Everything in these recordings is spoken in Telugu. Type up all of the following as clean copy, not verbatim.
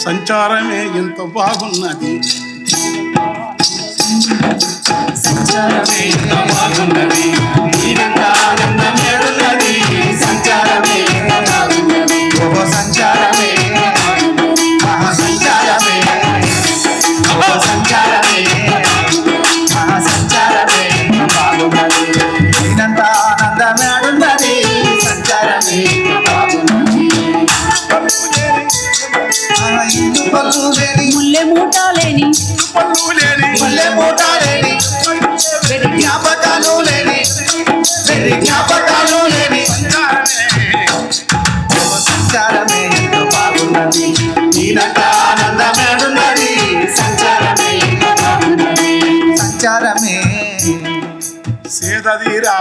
సంచారమే ఎంత బాగున్నది, సంచారమే ఎంత బాగున్నది, నీవెంత ఆనందమేడున్నది. సంచారమే ఎంత బాగున్నది, ఓ సంచారమే మహాసంచారమే, ఓ సంచారమే మహాసంచారమే బాగున్నది. నీవెంత ఆనందమేడున్నది. సంచారమే బాగున్నది. ఇల్లు పళ్ళు లేని, ముల్లె మూట లేని, పళ్ళు లేని, ముల్లె మూట లేని, జ్ఞాపకాలు లేని, జ్ఞాపకాలు లేని. సంచారమే ఎంతో బాగున్నది, నీనంత ఆనందమేడున్నది. సంచారమే ఎంతో బాగున్నది. సంచారమే సేదదీరా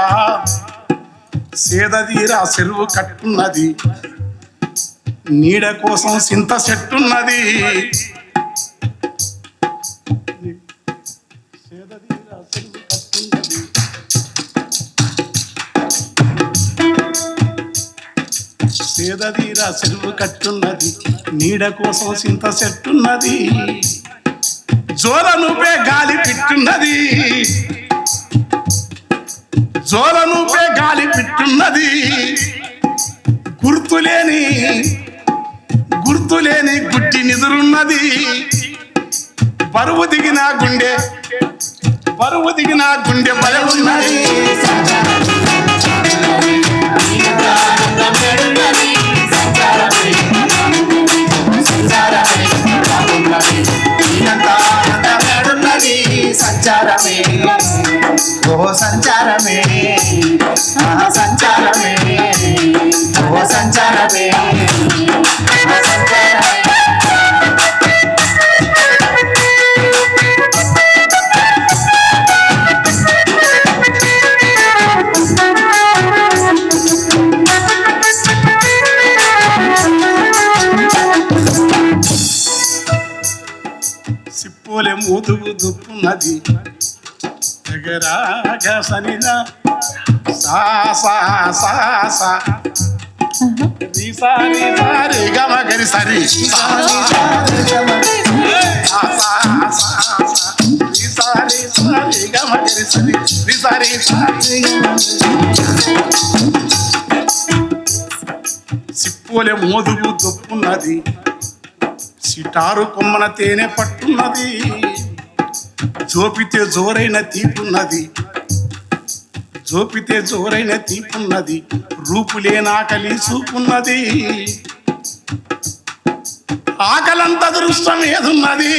సేదదీరా చెరువు కట్టున్నది, నీడ కోసం సింత చెట్టున్నది. సేదదీరా చెరువు కట్టున్నది, సేదదీరా చెరువు కట్టున్నది, నీడ కోసం సింత చెట్టున్నది. జోల నువ్వే గాలి పిట్టున్నది, జోల నువ్వే గాలి పిట్టున్నది. గుర్తులేని గుట్టి నిదురున్నది. బరువు దిగిన గుండె బలం ఉన్నది. సంచారమే ఓ సంచారమే సంచారమే ఓ సంచారమే సిప్పోలే మూతుగు దుప్పున్నది, ఎగరాగా సనిదా సా సా సా సా రి సా రి సా రి గ మ గ రి సా రి సా సా సా సా రి సా రి సా రి గ మ గ రి సా రి సా రి సా. సిప్పోలే మోదుగు దొప్పున్నది, సిటారు కొమ్మన తేనె పట్టున్నది. జోపితే జోరైన తీపున్నది, రూపులేనాకలి చూపున్నది. ఆకలంత దృష్టం ఏదున్నది,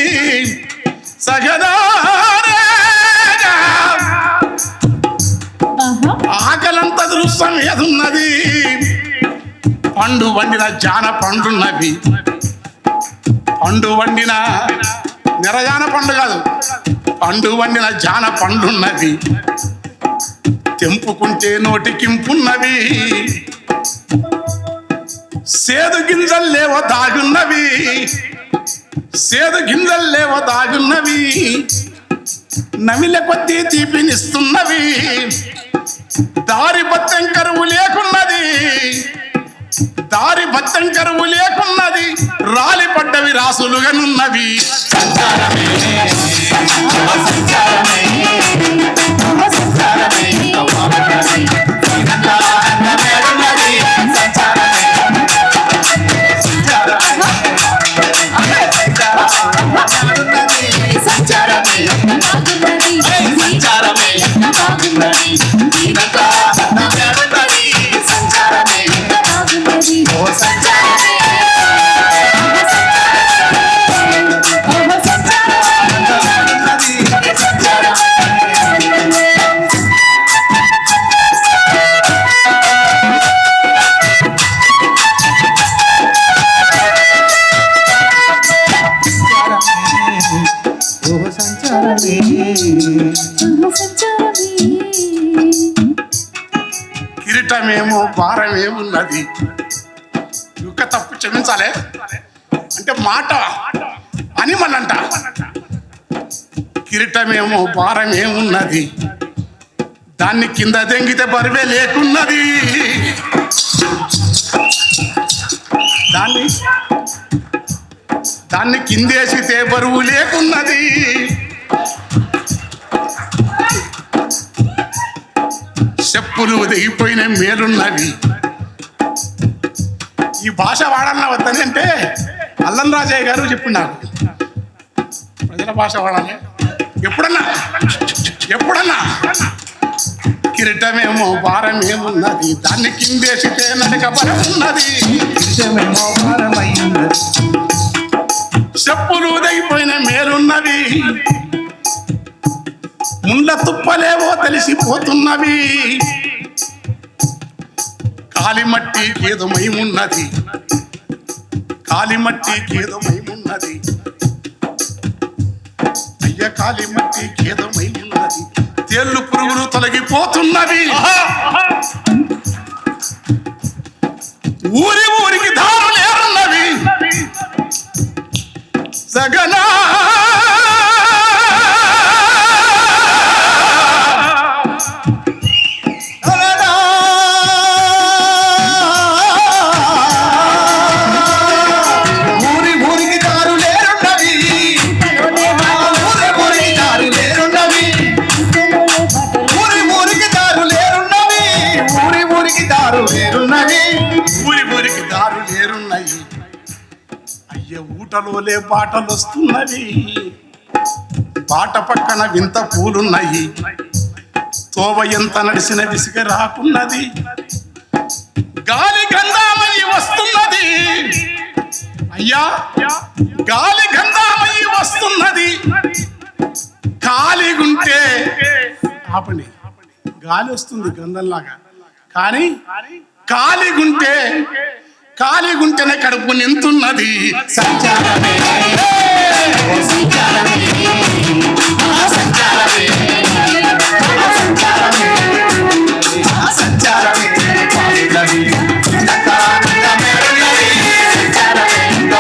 ఆకలంత దృష్టం ఏదున్నది. పండు వండిన జాన పండున్నవి, పండు వండిన నిరజాన పండు కాదు, పండు వండిన జాన పండున్నవి. తెంపుకుంటే నోటికింపున్నవి, సేదు గింజల్లేవో దాగున్నవి. నమిల కొద్దీ తీపినిస్తున్నవి, దారి బత్తం కరువు లేకున్నది. రాలి పడ్డవి రాసులుగానున్నవి. సంచారమే సంచారమే సంచారమే బాగున్నది, నీనంత ఆనందమేడున్నది. సంచారమే సంచారమే సంచారమే బాగున్నది, నీనంత ఆనందమేడున్నది. సంచారమే ఓ సంచారమే కిరీటమేమో భారమేమున్నది. యొక్క తప్పు క్షమించాలి అంటే మాట అని మళ్ళంట. కిరీటమేమో భారమేమున్నది, దాన్ని కింద దెంగితే బరువే లేకున్నది. దాన్ని దాన్ని కిందేసితే బరువు లేకున్నది. చెప్పులు దిగిపోయిన మేలున్నవి. ఈ భాష వాడాలన్నా వద్దని అంటే అల్లం రాజయ్య గారు చెప్పిండు నాకు. ప్రజల భాష వాడాలి. ఎప్పుడన్నా కిరీటమేమో భారమేమున్నది, దాన్ని కిందేసితే నడక బలం ఉన్నది. చెప్పులు దిగిపోయిన మేలున్నవి, ముండ్ల తుప్పలేవో తెలిసిపోతున్నవి. కాలిమట్టి ఏదో మయమున్నది, కాలిమట్టి ఏదో మయమున్నది. అయ్య కాలిమట్టి ఏదో మయమున్నది. తేళ్ళు పురుగులు తొలగిపోతున్నవి. ఊరికి దారులేరున్నవి. సగనా ఊటలోలే బాటలు వస్తున్నవి. బాట పక్కన వింత పూలున్నాయి. తోవ ఎంత నడిసిన విసిగ రాకున్నది. గాలి గంధామయ్యి వస్తున్నది. అయ్యా గాలి గంధామయ్యి వస్తున్నది. ఖాళీగుంటే ఆపండి, గాలి వస్తుంది గంధంలాగా. కానీ ఖాళీగుంటేనే కడుపు నింతున్నది. సంచారమే సంచారమే సంచారమే సంచారమే సంచారమే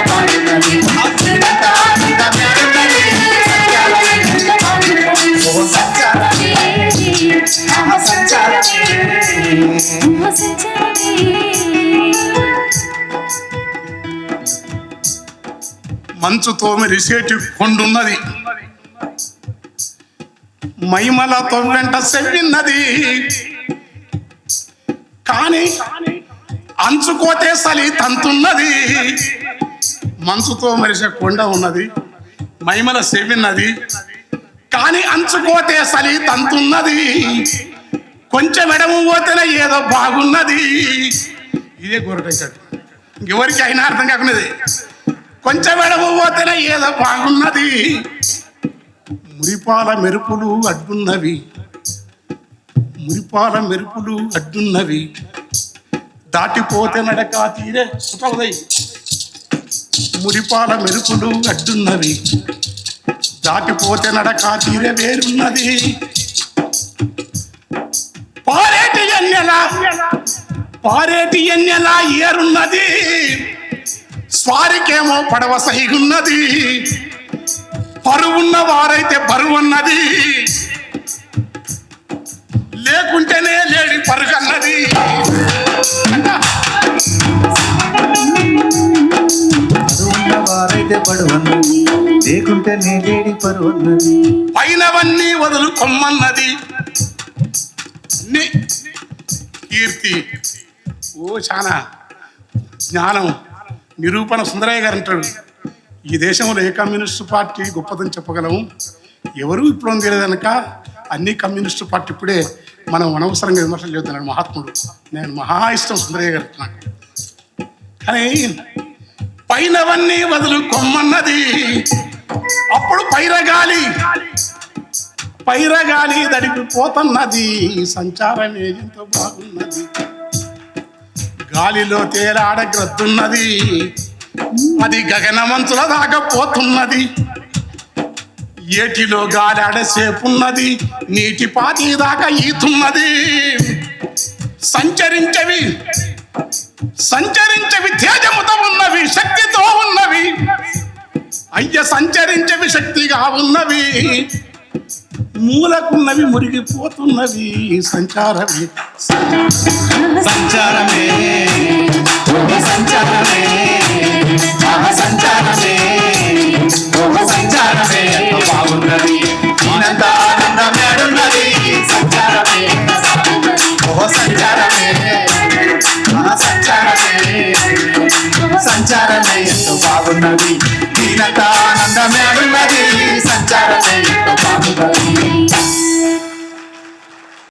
పాడునది. మంచుతో మెరిసేటి కొండున్నది. మైమలతో వెంట సెవ్విన్నది. కానీ అంచుకోతే సలి తంతున్నది. మంచుతో మెరిసే కొండ ఉన్నది, మైమల సెవ్విన్నది. కానీ అంచుకోతే సలి తంతున్నది. కొంచెం ఎడము పోతేనే ఏదో బాగున్నది. ఇదే గొర్రెకాడు, ఇంకెవరికి అయినా అర్థం కాకున్నది. కొంచెం ఎడము పోతేనే ఏదో బాగున్నది. మురిపాల మెరుపులు అడ్డున్నవి, మురిపాల మెరుపులు అడ్డున్నవి. దాటిపోతే నడక తీరే సుఖవదై. మురిపాల మెరుపులు అడ్డున్నవి, దాటిపోతే నడక తీరే వేరున్నది. పారేటి ఎన్నెలా ఏరున్నది. స్వారికేమో పడవ సైగున్నది. పరువున్న వారైతే బరువన్నది. లేకుంటేనే లేడి పరుగన్నది. వారైతే పడువన్నది, లేకుంటే నేలేడి పరువన్నది. పైనవన్నీ వదులుకొమ్మన్నది. కీర్తి చాలా జ్ఞానం నిరూపణ. సుందరయ్య గారు అంటాడు, ఈ దేశంలో ఏ కమ్యూనిస్టు పార్టీ గొప్పదని చెప్పగలము? ఎవరు ఇప్పుడు తెలియదనక అన్ని కమ్యూనిస్టు పార్టీ ఇప్పుడే మనం అనవసరంగా విమర్శలు చేస్తున్నాడు మహాత్ముడు. నేను మహా ఇష్టం సుందరయ్య గారు నాకు. కానీ పైనవన్నీ వదులుకొమ్మన్నది. అప్పుడు పైరగాలి దడిపిపోతున్నది. సంచారమే ఎంతో బాగున్నది. గాలిలో తేలాడగ్రద్దున్నది. అది గగనమంచుల దాకా పోతున్నది. ఏటిలో గాలాడసేపున్నది. నీటి పాతి దాకా ఈతున్నది. సంచరించవి తేజముతో ఉన్నవి, శక్తితో ఉన్నవి. అయ్య సంచరించవి శక్తిగా ఉన్నవి. మూలకున్నవి మురిగిపోతున్నవి. సంచారమే సంచారమే సంచారమే సంచారమే సంచారమే ఎంతో బాగున్నది దీనంతా ఆనందమే ఉన్నది సంచారమే ఎంతో బాగున్నది